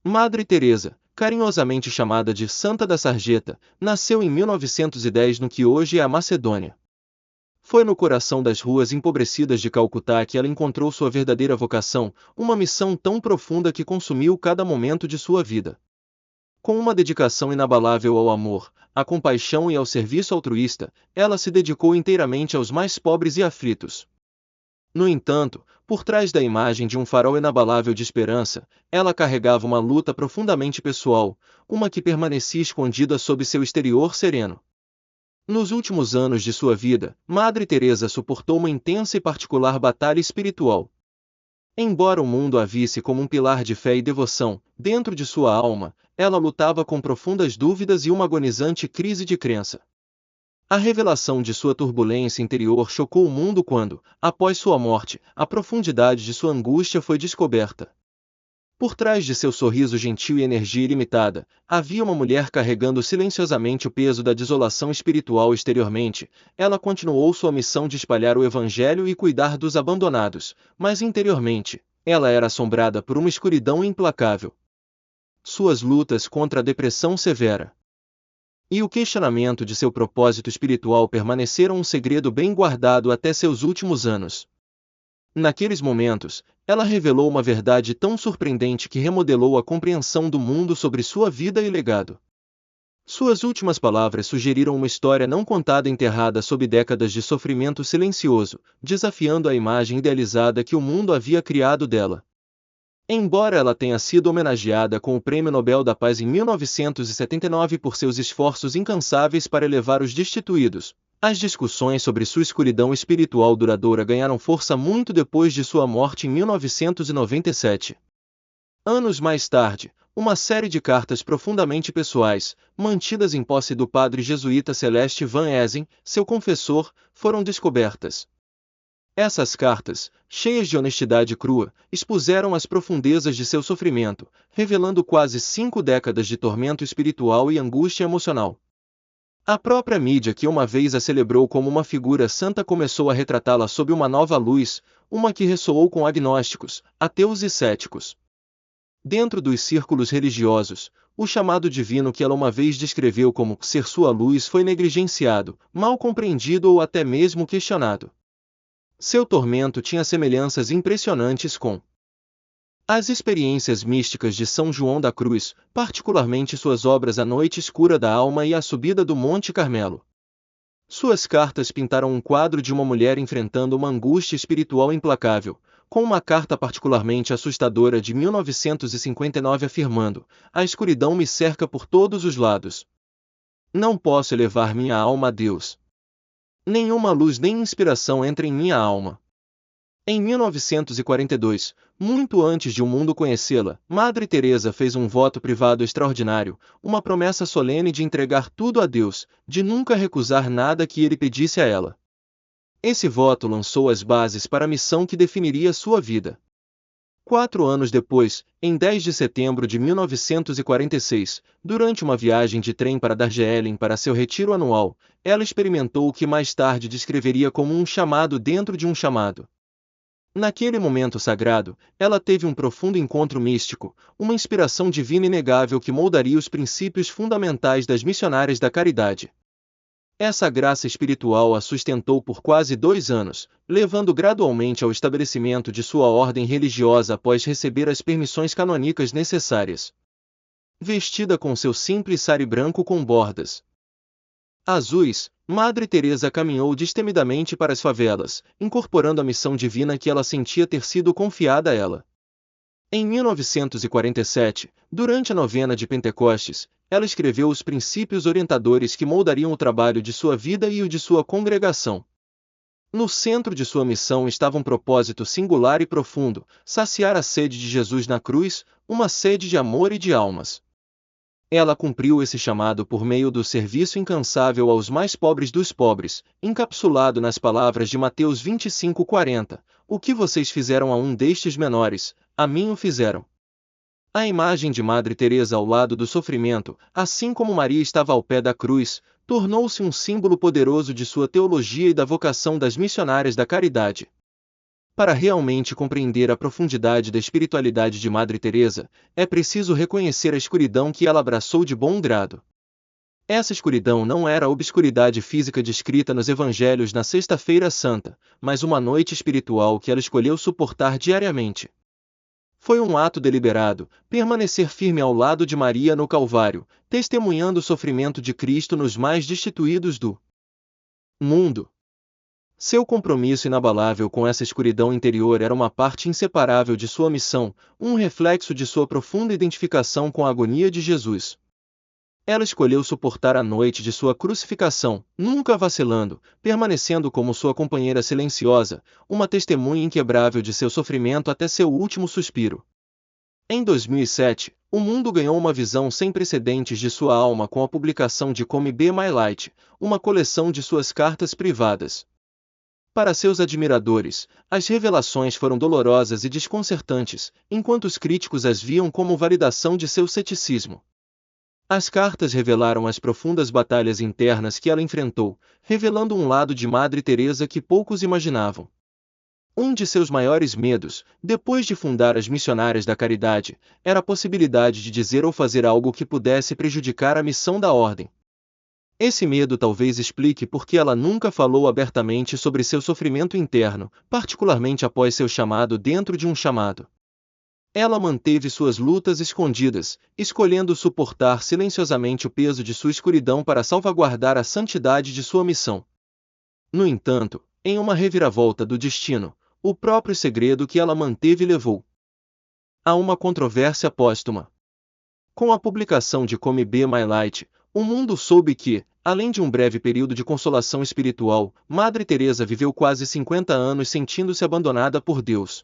Madre Teresa, carinhosamente chamada de Santa da Sarjeta, nasceu em 1910 no que hoje é a Macedônia. Foi no coração das ruas empobrecidas de Calcutá que ela encontrou sua verdadeira vocação, uma missão tão profunda que consumiu cada momento de sua vida. Com uma dedicação inabalável ao amor, à compaixão e ao serviço altruísta, ela se dedicou inteiramente aos mais pobres e aflitos. No entanto, por trás da imagem de um farol inabalável de esperança, ela carregava uma luta profundamente pessoal, uma que permanecia escondida sob seu exterior sereno. Nos últimos anos de sua vida, Madre Teresa suportou uma intensa e particular batalha espiritual. Embora o mundo a visse como um pilar de fé e devoção, dentro de sua alma, ela lutava com profundas dúvidas e uma agonizante crise de crença. A revelação de sua turbulência interior chocou o mundo quando, após sua morte, a profundidade de sua angústia foi descoberta. Por trás de seu sorriso gentil e energia ilimitada, havia uma mulher carregando silenciosamente o peso da desolação espiritual exteriormente. Ela continuou sua missão de espalhar o Evangelho e cuidar dos abandonados, mas interiormente, ela era assombrada por uma escuridão implacável. Suas lutas contra a depressão severa e o questionamento de seu propósito espiritual permaneceram um segredo bem guardado até seus últimos anos. Naqueles momentos, ela revelou uma verdade tão surpreendente que remodelou a compreensão do mundo sobre sua vida e legado. Suas últimas palavras sugeriram uma história não contada enterrada sob décadas de sofrimento silencioso, desafiando a imagem idealizada que o mundo havia criado dela. Embora ela tenha sido homenageada com o Prêmio Nobel da Paz em 1979 por seus esforços incansáveis para elevar os destituídos, as discussões sobre sua escuridão espiritual duradoura ganharam força muito depois de sua morte em 1997. Anos mais tarde, uma série de cartas profundamente pessoais, mantidas em posse do padre jesuíta Celeste Van Essen, seu confessor, foram descobertas. Essas cartas, cheias de honestidade crua, expuseram as profundezas de seu sofrimento, revelando quase 5 décadas de tormento espiritual e angústia emocional. A própria mídia que uma vez a celebrou como uma figura santa começou a retratá-la sob uma nova luz, uma que ressoou com agnósticos, ateus e céticos. Dentro dos círculos religiosos, o chamado divino que ela uma vez descreveu como ser sua luz foi negligenciado, mal compreendido ou até mesmo questionado. Seu tormento tinha semelhanças impressionantes com as experiências místicas de São João da Cruz, particularmente suas obras A Noite Escura da Alma e A Subida do Monte Carmelo. Suas cartas pintaram um quadro de uma mulher enfrentando uma angústia espiritual implacável, com uma carta particularmente assustadora de 1959 afirmando: "A escuridão me cerca por todos os lados. Não posso elevar minha alma a Deus. Nenhuma luz nem inspiração entra em minha alma." Em 1942, muito antes de o mundo conhecê-la, Madre Teresa fez um voto privado extraordinário, uma promessa solene de entregar tudo a Deus, de nunca recusar nada que ele pedisse a ela. Esse voto lançou as bases para a missão que definiria sua vida. 4 anos depois, em 10 de setembro de 1946, durante uma viagem de trem para Darjeeling para seu retiro anual, ela experimentou o que mais tarde descreveria como um chamado dentro de um chamado. Naquele momento sagrado, ela teve um profundo encontro místico, uma inspiração divina inegável que moldaria os princípios fundamentais das missionárias da caridade. Essa graça espiritual a sustentou por quase 2 anos, levando gradualmente ao estabelecimento de sua ordem religiosa após receber as permissões canônicas necessárias. Vestida com seu simples sari branco com bordas azuis, Madre Teresa caminhou destemidamente para as favelas, incorporando a missão divina que ela sentia ter sido confiada a ela. Em 1947, durante a novena de Pentecostes, ela escreveu os princípios orientadores que moldariam o trabalho de sua vida e o de sua congregação. No centro de sua missão estava um propósito singular e profundo: saciar a sede de Jesus na cruz, uma sede de amor e de almas. Ela cumpriu esse chamado por meio do serviço incansável aos mais pobres dos pobres, encapsulado nas palavras de Mateus 25:40, "O que vocês fizeram a um destes menores, a mim o fizeram." A imagem de Madre Teresa ao lado do sofrimento, assim como Maria estava ao pé da cruz, tornou-se um símbolo poderoso de sua teologia e da vocação das missionárias da caridade. Para realmente compreender a profundidade da espiritualidade de Madre Teresa, é preciso reconhecer a escuridão que ela abraçou de bom grado. Essa escuridão não era a obscuridade física descrita nos Evangelhos na Sexta-feira Santa, mas uma noite espiritual que ela escolheu suportar diariamente. Foi um ato deliberado, permanecer firme ao lado de Maria no Calvário, testemunhando o sofrimento de Cristo nos mais destituídos do mundo. Seu compromisso inabalável com essa escuridão interior era uma parte inseparável de sua missão, um reflexo de sua profunda identificação com a agonia de Jesus. Ela escolheu suportar a noite de sua crucificação, nunca vacilando, permanecendo como sua companheira silenciosa, uma testemunha inquebrável de seu sofrimento até seu último suspiro. Em 2007, o mundo ganhou uma visão sem precedentes de sua alma com a publicação de Come Be My Light, uma coleção de suas cartas privadas. Para seus admiradores, as revelações foram dolorosas e desconcertantes, enquanto os críticos as viam como validação de seu ceticismo. As cartas revelaram as profundas batalhas internas que ela enfrentou, revelando um lado de Madre Teresa que poucos imaginavam. Um de seus maiores medos, depois de fundar as Missionárias da Caridade, era a possibilidade de dizer ou fazer algo que pudesse prejudicar a missão da ordem. Esse medo talvez explique por que ela nunca falou abertamente sobre seu sofrimento interno, particularmente após seu chamado dentro de um chamado. Ela manteve suas lutas escondidas, escolhendo suportar silenciosamente o peso de sua escuridão para salvaguardar a santidade de sua missão. No entanto, em uma reviravolta do destino, o próprio segredo que ela manteve levou a uma controvérsia póstuma. Com a publicação de Come Be My Light, o mundo soube que, além de um breve período de consolação espiritual, Madre Teresa viveu quase 50 anos sentindo-se abandonada por Deus.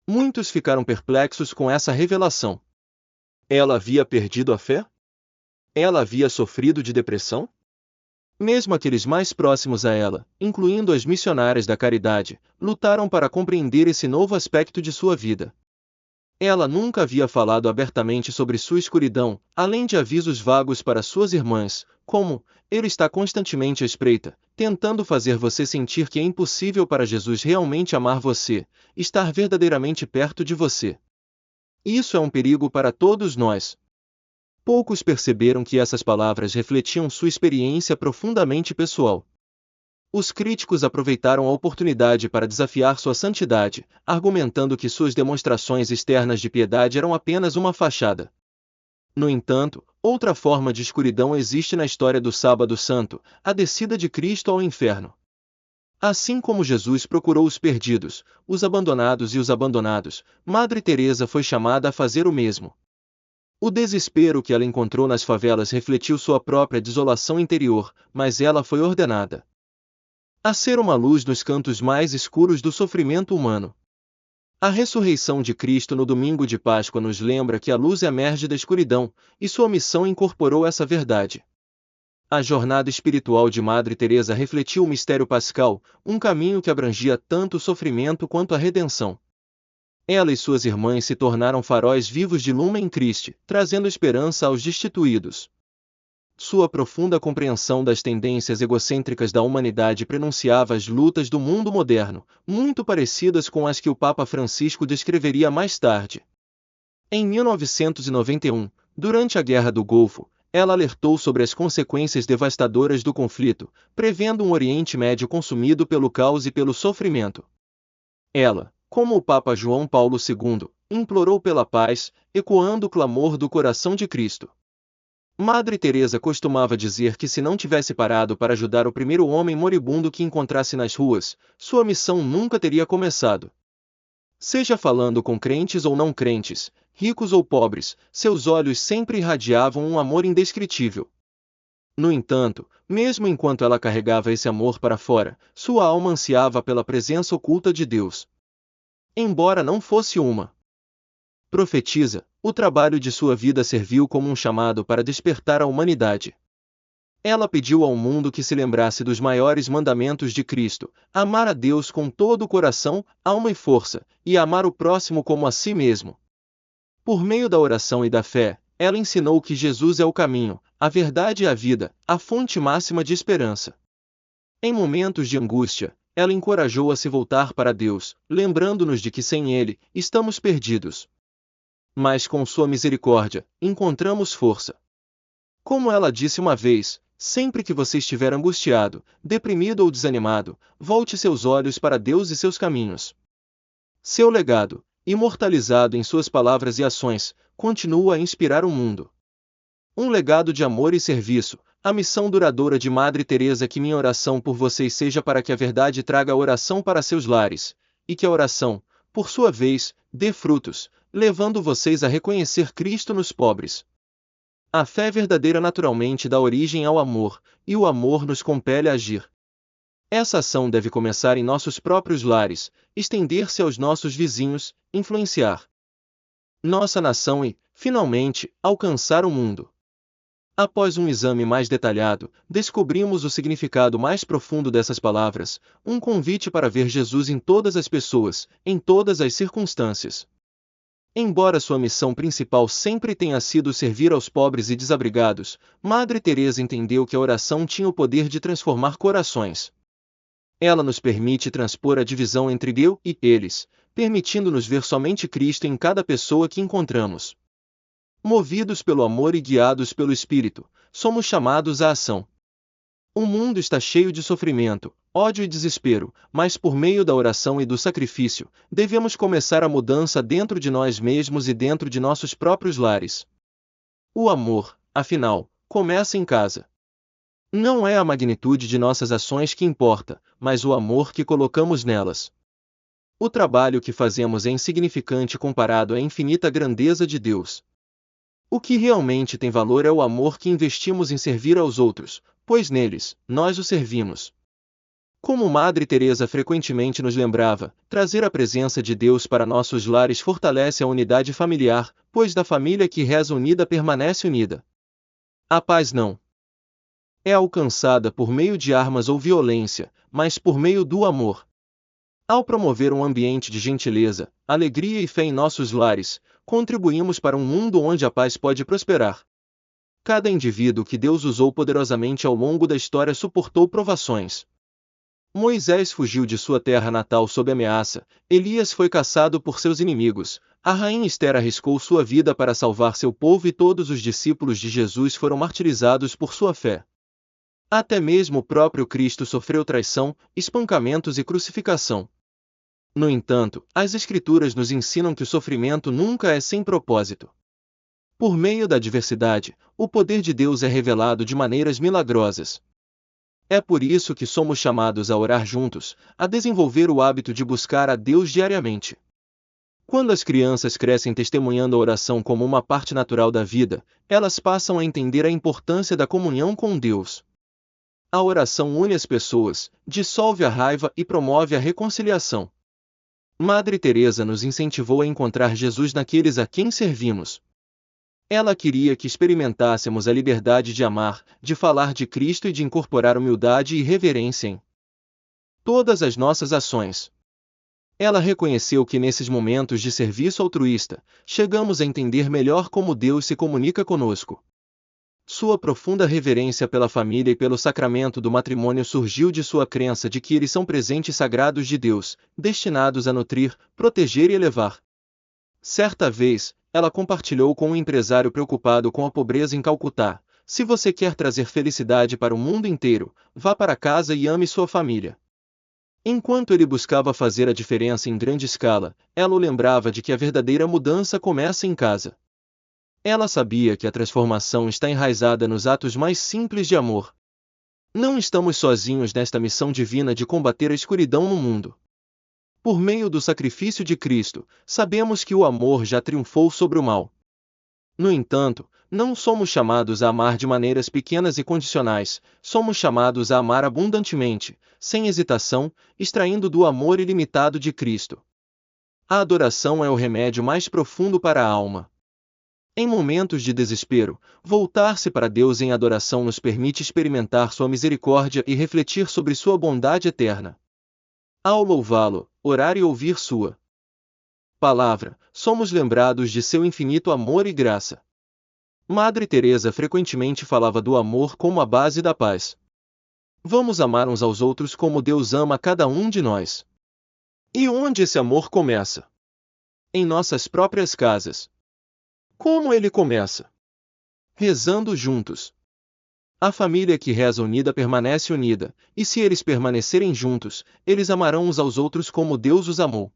Muitos ficaram perplexos com essa revelação. Ela havia perdido a fé? Ela havia sofrido de depressão? Mesmo aqueles mais próximos a ela, incluindo as missionárias da caridade, lutaram para compreender esse novo aspecto de sua vida. Ela nunca havia falado abertamente sobre sua escuridão, além de avisos vagos para suas irmãs, como: ele está constantemente à espreita, tentando fazer você sentir que é impossível para Jesus realmente amar você, estar verdadeiramente perto de você. Isso é um perigo para todos nós. Poucos perceberam que essas palavras refletiam sua experiência profundamente pessoal. Os críticos aproveitaram a oportunidade para desafiar sua santidade, argumentando que suas demonstrações externas de piedade eram apenas uma fachada. No entanto, outra forma de escuridão existe na história do Sábado Santo, a descida de Cristo ao inferno. Assim como Jesus procurou os perdidos, os abandonados e os abandonados, Madre Teresa foi chamada a fazer o mesmo. O desespero que ela encontrou nas favelas refletiu sua própria desolação interior, mas ela foi ordenada a ser uma luz nos cantos mais escuros do sofrimento humano. A ressurreição de Cristo no domingo de Páscoa nos lembra que a luz emerge da escuridão, e sua missão incorporou essa verdade. A jornada espiritual de Madre Teresa refletiu o mistério pascal, um caminho que abrangia tanto o sofrimento quanto a redenção. Ela e suas irmãs se tornaram faróis vivos de Lumen Christi, trazendo esperança aos destituídos. Sua profunda compreensão das tendências egocêntricas da humanidade prenunciava as lutas do mundo moderno, muito parecidas com as que o Papa Francisco descreveria mais tarde. Em 1991, durante a Guerra do Golfo, ela alertou sobre as consequências devastadoras do conflito, prevendo um Oriente Médio consumido pelo caos e pelo sofrimento. Ela, como o Papa João Paulo II, implorou pela paz, ecoando o clamor do coração de Cristo. Madre Teresa costumava dizer que se não tivesse parado para ajudar o primeiro homem moribundo que encontrasse nas ruas, sua missão nunca teria começado. Seja falando com crentes ou não crentes, ricos ou pobres, seus olhos sempre irradiavam um amor indescritível. No entanto, mesmo enquanto ela carregava esse amor para fora, sua alma ansiava pela presença oculta de Deus. Embora não fosse uma profetisa, o trabalho de sua vida serviu como um chamado para despertar a humanidade. Ela pediu ao mundo que se lembrasse dos maiores mandamentos de Cristo: amar a Deus com todo o coração, alma e força, e amar o próximo como a si mesmo. Por meio da oração e da fé, ela ensinou que Jesus é o caminho, a verdade e a vida, a fonte máxima de esperança. Em momentos de angústia, ela encorajou a se voltar para Deus, lembrando-nos de que sem Ele, estamos perdidos. Mas com sua misericórdia, encontramos força. Como ela disse uma vez, sempre que você estiver angustiado, deprimido ou desanimado, volte seus olhos para Deus e seus caminhos. Seu legado, imortalizado em suas palavras e ações, continua a inspirar o mundo. Um legado de amor e serviço, a missão duradoura de Madre Teresa. Que minha oração por vocês seja para que a verdade traga a oração para seus lares, e que a oração, por sua vez, dê frutos, levando vocês a reconhecer Cristo nos pobres. A fé verdadeira naturalmente dá origem ao amor, e o amor nos compele a agir. Essa ação deve começar em nossos próprios lares, estender-se aos nossos vizinhos, influenciar nossa nação e, finalmente, alcançar o mundo. Após um exame mais detalhado, descobrimos o significado mais profundo dessas palavras, um convite para ver Jesus em todas as pessoas, em todas as circunstâncias. Embora sua missão principal sempre tenha sido servir aos pobres e desabrigados, Madre Teresa entendeu que a oração tinha o poder de transformar corações. Ela nos permite transpor a divisão entre eu e eles, permitindo-nos ver somente Cristo em cada pessoa que encontramos. Movidos pelo amor e guiados pelo Espírito, somos chamados à ação. O mundo está cheio de sofrimento, ódio e desespero, mas por meio da oração e do sacrifício, devemos começar a mudança dentro de nós mesmos e dentro de nossos próprios lares. O amor, afinal, começa em casa. Não é a magnitude de nossas ações que importa, mas o amor que colocamos nelas. O trabalho que fazemos é insignificante comparado à infinita grandeza de Deus. O que realmente tem valor é o amor que investimos em servir aos outros, pois neles, nós o servimos. Como Madre Teresa frequentemente nos lembrava, trazer a presença de Deus para nossos lares fortalece a unidade familiar, pois da família que reza unida permanece unida. A paz não é alcançada por meio de armas ou violência, mas por meio do amor. Ao promover um ambiente de gentileza, alegria e fé em nossos lares, contribuímos para um mundo onde a paz pode prosperar. Cada indivíduo que Deus usou poderosamente ao longo da história suportou provações. Moisés fugiu de sua terra natal sob ameaça, Elias foi caçado por seus inimigos, a rainha Esther arriscou sua vida para salvar seu povo e todos os discípulos de Jesus foram martirizados por sua fé. Até mesmo o próprio Cristo sofreu traição, espancamentos e crucificação. No entanto, as Escrituras nos ensinam que o sofrimento nunca é sem propósito. Por meio da adversidade, o poder de Deus é revelado de maneiras milagrosas. É por isso que somos chamados a orar juntos, a desenvolver o hábito de buscar a Deus diariamente. Quando as crianças crescem testemunhando a oração como uma parte natural da vida, elas passam a entender a importância da comunhão com Deus. A oração une as pessoas, dissolve a raiva e promove a reconciliação. Madre Teresa nos incentivou a encontrar Jesus naqueles a quem servimos. Ela queria que experimentássemos a liberdade de amar, de falar de Cristo e de incorporar humildade e reverência em todas as nossas ações. Ela reconheceu que nesses momentos de serviço altruísta, chegamos a entender melhor como Deus se comunica conosco. Sua profunda reverência pela família e pelo sacramento do matrimônio surgiu de sua crença de que eles são presentes sagrados de Deus, destinados a nutrir, proteger e elevar. Certa vez, ela compartilhou com um empresário preocupado com a pobreza em Calcutá: se você quer trazer felicidade para o mundo inteiro, vá para casa e ame sua família. Enquanto ele buscava fazer a diferença em grande escala, ela o lembrava de que a verdadeira mudança começa em casa. Ela sabia que a transformação está enraizada nos atos mais simples de amor. Não estamos sozinhos nesta missão divina de combater a escuridão no mundo. Por meio do sacrifício de Cristo, sabemos que o amor já triunfou sobre o mal. No entanto, não somos chamados a amar de maneiras pequenas e condicionais, somos chamados a amar abundantemente, sem hesitação, extraindo do amor ilimitado de Cristo. A adoração é o remédio mais profundo para a alma. Em momentos de desespero, voltar-se para Deus em adoração nos permite experimentar sua misericórdia e refletir sobre sua bondade eterna. Ao louvá-lo, orar e ouvir sua palavra, somos lembrados de seu infinito amor e graça. Madre Teresa frequentemente falava do amor como a base da paz. Vamos amar uns aos outros como Deus ama cada um de nós. E onde esse amor começa? Em nossas próprias casas. Como ele começa? Rezando juntos. A família que reza unida permanece unida, e se eles permanecerem juntos, eles amarão uns aos outros como Deus os amou.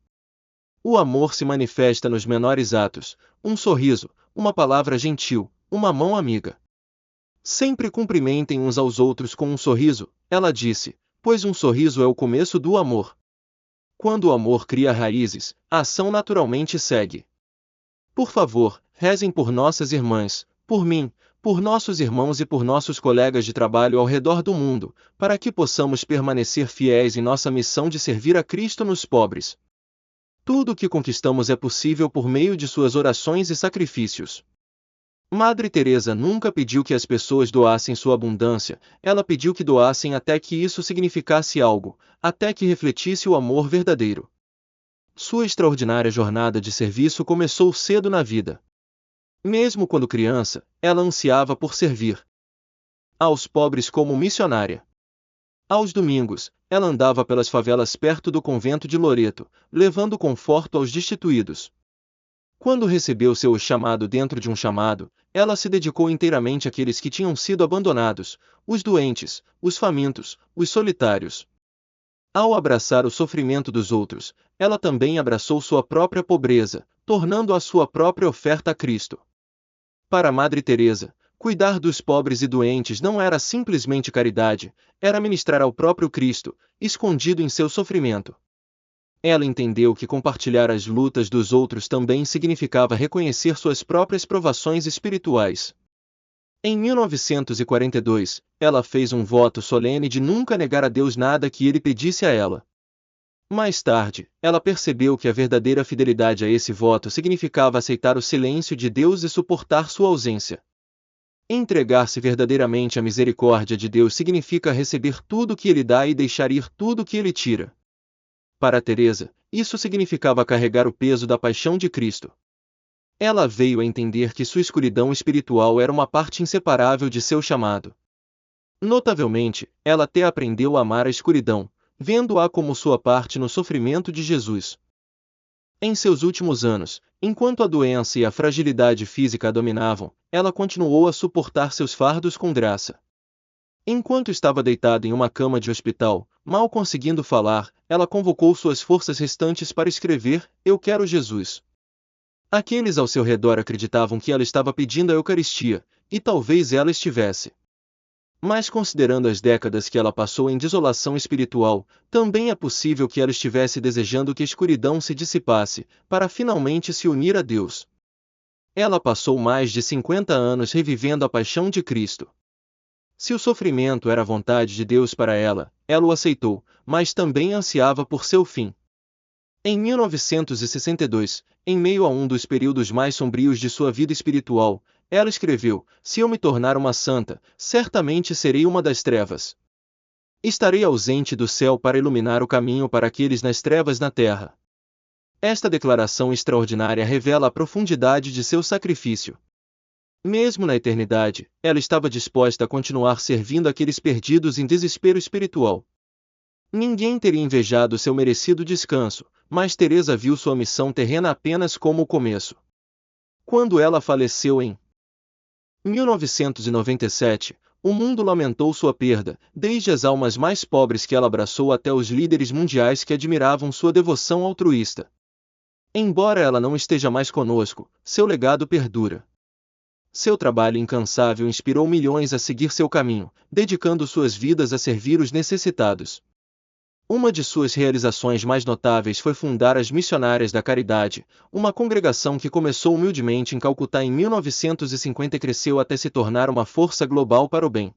O amor se manifesta nos menores atos, um sorriso, uma palavra gentil, uma mão amiga. Sempre cumprimentem uns aos outros com um sorriso, ela disse, pois um sorriso é o começo do amor. Quando o amor cria raízes, a ação naturalmente segue. Por favor, rezem por nossas irmãs, por mim, por nossos irmãos e por nossos colegas de trabalho ao redor do mundo, para que possamos permanecer fiéis em nossa missão de servir a Cristo nos pobres. Tudo o que conquistamos é possível por meio de suas orações e sacrifícios. Madre Teresa nunca pediu que as pessoas doassem sua abundância, ela pediu que doassem até que isso significasse algo, até que refletisse o amor verdadeiro. Sua extraordinária jornada de serviço começou cedo na vida. Mesmo quando criança, ela ansiava por servir aos pobres como missionária. Aos domingos, ela andava pelas favelas perto do convento de Loreto, levando conforto aos destituídos. Quando recebeu seu chamado dentro de um chamado, ela se dedicou inteiramente àqueles que tinham sido abandonados, os doentes, os famintos, os solitários. Ao abraçar o sofrimento dos outros, ela também abraçou sua própria pobreza, tornando a sua própria oferta a Cristo. Para Madre Teresa, cuidar dos pobres e doentes não era simplesmente caridade, era ministrar ao próprio Cristo, escondido em seu sofrimento. Ela entendeu que compartilhar as lutas dos outros também significava reconhecer suas próprias provações espirituais. Em 1942, ela fez um voto solene de nunca negar a Deus nada que ele pedisse a ela. Mais tarde, ela percebeu que a verdadeira fidelidade a esse voto significava aceitar o silêncio de Deus e suportar sua ausência. Entregar-se verdadeiramente à misericórdia de Deus significa receber tudo que Ele dá e deixar ir tudo que Ele tira. Para Teresa, isso significava carregar o peso da paixão de Cristo. Ela veio a entender que sua escuridão espiritual era uma parte inseparável de seu chamado. Notavelmente, ela até aprendeu a amar a escuridão, vendo-a como sua parte no sofrimento de Jesus. Em seus últimos anos, enquanto a doença e a fragilidade física a dominavam, ela continuou a suportar seus fardos com graça. Enquanto estava deitada em uma cama de hospital, mal conseguindo falar, ela convocou suas forças restantes para escrever: "Eu quero Jesus". Aqueles ao seu redor acreditavam que ela estava pedindo a Eucaristia, e talvez ela estivesse. Mas considerando as décadas que ela passou em desolação espiritual, também é possível que ela estivesse desejando que a escuridão se dissipasse, para finalmente se unir a Deus. Ela passou mais de 50 anos revivendo a paixão de Cristo. Se o sofrimento era a vontade de Deus para ela, ela o aceitou, mas também ansiava por seu fim. Em 1962, em meio a um dos períodos mais sombrios de sua vida espiritual, ela escreveu: "Se eu me tornar uma santa, certamente serei uma das trevas. Estarei ausente do céu para iluminar o caminho para aqueles nas trevas na terra." Esta declaração extraordinária revela a profundidade de seu sacrifício. Mesmo na eternidade, ela estava disposta a continuar servindo aqueles perdidos em desespero espiritual. Ninguém teria invejado seu merecido descanso, mas Teresa viu sua missão terrena apenas como o começo. Quando ela faleceu em 1997, o mundo lamentou sua perda, desde as almas mais pobres que ela abraçou até os líderes mundiais que admiravam sua devoção altruísta. Embora ela não esteja mais conosco, seu legado perdura. Seu trabalho incansável inspirou milhões a seguir seu caminho, dedicando suas vidas a servir os necessitados. Uma de suas realizações mais notáveis foi fundar as Missionárias da Caridade, uma congregação que começou humildemente em Calcutá em 1950 e cresceu até se tornar uma força global para o bem.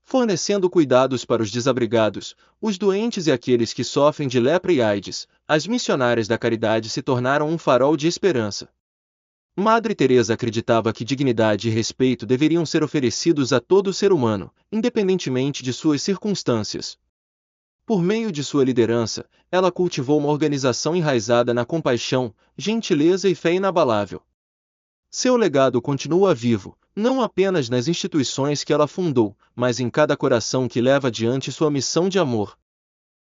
Fornecendo cuidados para os desabrigados, os doentes e aqueles que sofrem de lepra e AIDS, as Missionárias da Caridade se tornaram um farol de esperança. Madre Teresa acreditava que dignidade e respeito deveriam ser oferecidos a todo ser humano, independentemente de suas circunstâncias. Por meio de sua liderança, ela cultivou uma organização enraizada na compaixão, gentileza e fé inabalável. Seu legado continua vivo, não apenas nas instituições que ela fundou, mas em cada coração que leva adiante sua missão de amor.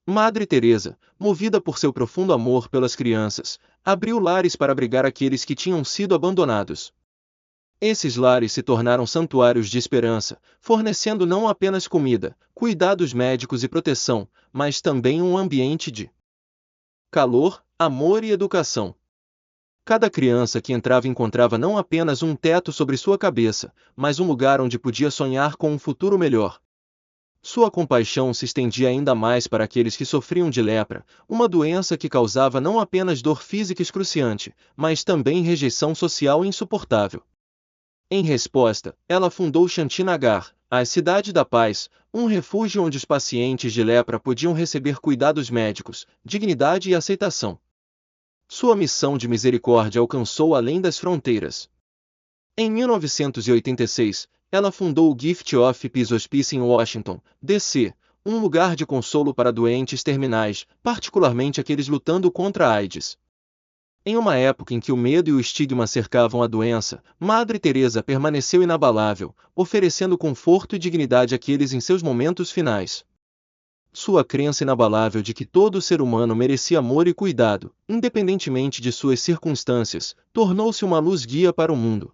Madre Teresa, movida por seu profundo amor pelas crianças, abriu lares para abrigar aqueles que tinham sido abandonados. Esses lares se tornaram santuários de esperança, fornecendo não apenas comida, cuidados médicos e proteção, mas também um ambiente de calor, amor e educação. Cada criança que entrava encontrava não apenas um teto sobre sua cabeça, mas um lugar onde podia sonhar com um futuro melhor. Sua compaixão se estendia ainda mais para aqueles que sofriam de lepra, uma doença que causava não apenas dor física excruciante, mas também rejeição social insuportável. Em resposta, ela fundou Shantinagar, a Cidade da Paz, um refúgio onde os pacientes de lepra podiam receber cuidados médicos, dignidade e aceitação. Sua missão de misericórdia alcançou além das fronteiras. Em 1986, ela fundou o Gift of Peace Hospice em Washington, D.C., um lugar de consolo para doentes terminais, particularmente aqueles lutando contra a AIDS. Em uma época em que o medo e o estigma cercavam a doença, Madre Teresa permaneceu inabalável, oferecendo conforto e dignidade àqueles em seus momentos finais. Sua crença inabalável de que todo ser humano merecia amor e cuidado, independentemente de suas circunstâncias, tornou-se uma luz guia para o mundo.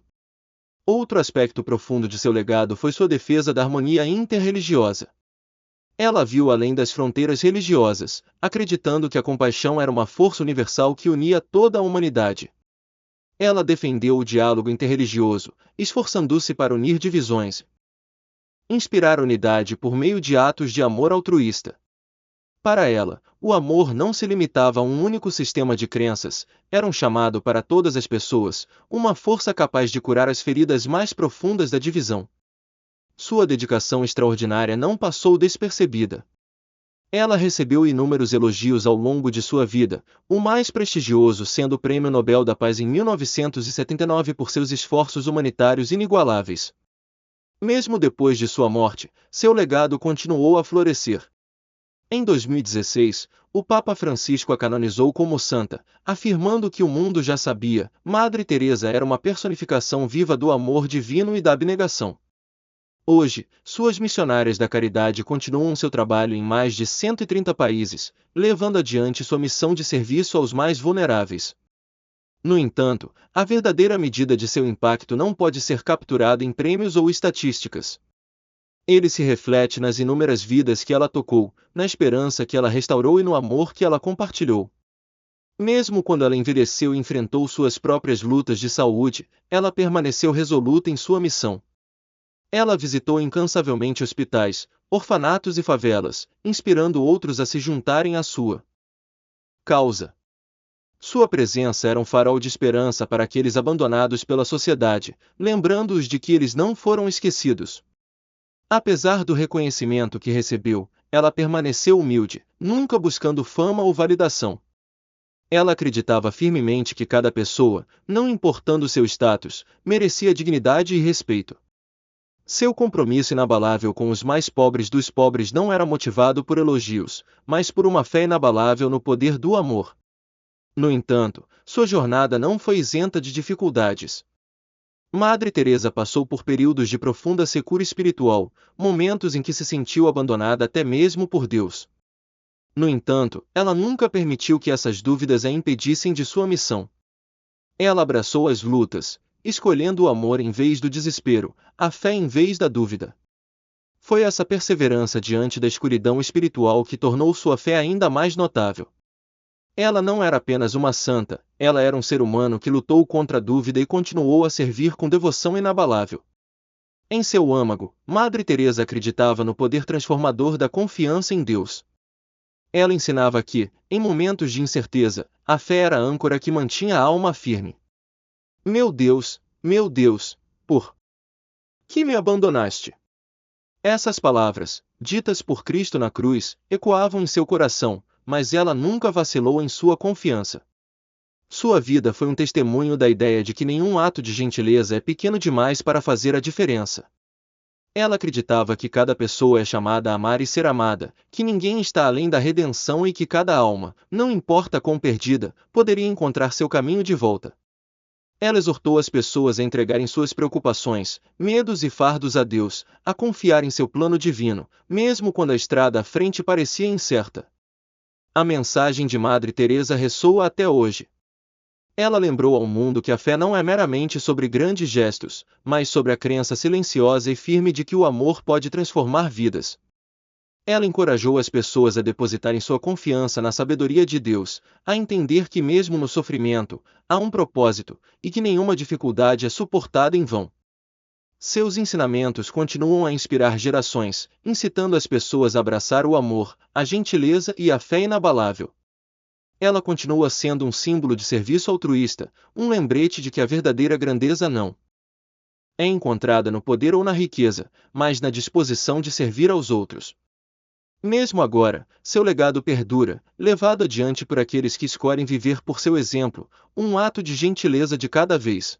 Outro aspecto profundo de seu legado foi sua defesa da harmonia interreligiosa. Ela viu além das fronteiras religiosas, acreditando que a compaixão era uma força universal que unia toda a humanidade. Ela defendeu o diálogo interreligioso, esforçando-se para unir divisões, inspirar unidade por meio de atos de amor altruísta. Para ela, o amor não se limitava a um único sistema de crenças, era um chamado para todas as pessoas, uma força capaz de curar as feridas mais profundas da divisão. Sua dedicação extraordinária não passou despercebida. Ela recebeu inúmeros elogios ao longo de sua vida, o mais prestigioso sendo o Prêmio Nobel da Paz em 1979 por seus esforços humanitários inigualáveis. Mesmo depois de sua morte, seu legado continuou a florescer. Em 2016, o Papa Francisco a canonizou como santa, afirmando que o mundo já sabia, Madre Teresa era uma personificação viva do amor divino e da abnegação. Hoje, suas missionárias da caridade continuam seu trabalho em mais de 130 países, levando adiante sua missão de serviço aos mais vulneráveis. No entanto, a verdadeira medida de seu impacto não pode ser capturada em prêmios ou estatísticas. Ele se reflete nas inúmeras vidas que ela tocou, na esperança que ela restaurou e no amor que ela compartilhou. Mesmo quando ela envelheceu e enfrentou suas próprias lutas de saúde, ela permaneceu resoluta em sua missão. Ela visitou incansavelmente hospitais, orfanatos e favelas, inspirando outros a se juntarem à sua causa. Sua presença era um farol de esperança para aqueles abandonados pela sociedade, lembrando-os de que eles não foram esquecidos. Apesar do reconhecimento que recebeu, ela permaneceu humilde, nunca buscando fama ou validação. Ela acreditava firmemente que cada pessoa, não importando seu status, merecia dignidade e respeito. Seu compromisso inabalável com os mais pobres dos pobres não era motivado por elogios, mas por uma fé inabalável no poder do amor. No entanto, sua jornada não foi isenta de dificuldades. Madre Teresa passou por períodos de profunda secura espiritual, momentos em que se sentiu abandonada até mesmo por Deus. No entanto, ela nunca permitiu que essas dúvidas a impedissem de sua missão. Ela abraçou as lutas, escolhendo o amor em vez do desespero, a fé em vez da dúvida. Foi essa perseverança diante da escuridão espiritual que tornou sua fé ainda mais notável. Ela não era apenas uma santa, ela era um ser humano que lutou contra a dúvida e continuou a servir com devoção inabalável. Em seu âmago, Madre Teresa acreditava no poder transformador da confiança em Deus. Ela ensinava que, em momentos de incerteza, a fé era a âncora que mantinha a alma firme. Meu Deus, por que me abandonaste? Essas palavras, ditas por Cristo na cruz, ecoavam em seu coração, mas ela nunca vacilou em sua confiança. Sua vida foi um testemunho da ideia de que nenhum ato de gentileza é pequeno demais para fazer a diferença. Ela acreditava que cada pessoa é chamada a amar e ser amada, que ninguém está além da redenção e que cada alma, não importa quão perdida, poderia encontrar seu caminho de volta. Ela exortou as pessoas a entregarem suas preocupações, medos e fardos a Deus, a confiar em seu plano divino, mesmo quando a estrada à frente parecia incerta. A mensagem de Madre Teresa ressoa até hoje. Ela lembrou ao mundo que a fé não é meramente sobre grandes gestos, mas sobre a crença silenciosa e firme de que o amor pode transformar vidas. Ela encorajou as pessoas a depositarem sua confiança na sabedoria de Deus, a entender que mesmo no sofrimento, há um propósito, e que nenhuma dificuldade é suportada em vão. Seus ensinamentos continuam a inspirar gerações, incitando as pessoas a abraçar o amor, a gentileza e a fé inabalável. Ela continua sendo um símbolo de serviço altruísta, um lembrete de que a verdadeira grandeza não é encontrada no poder ou na riqueza, mas na disposição de servir aos outros. Mesmo agora, seu legado perdura, levado adiante por aqueles que escolhem viver por seu exemplo, um ato de gentileza de cada vez.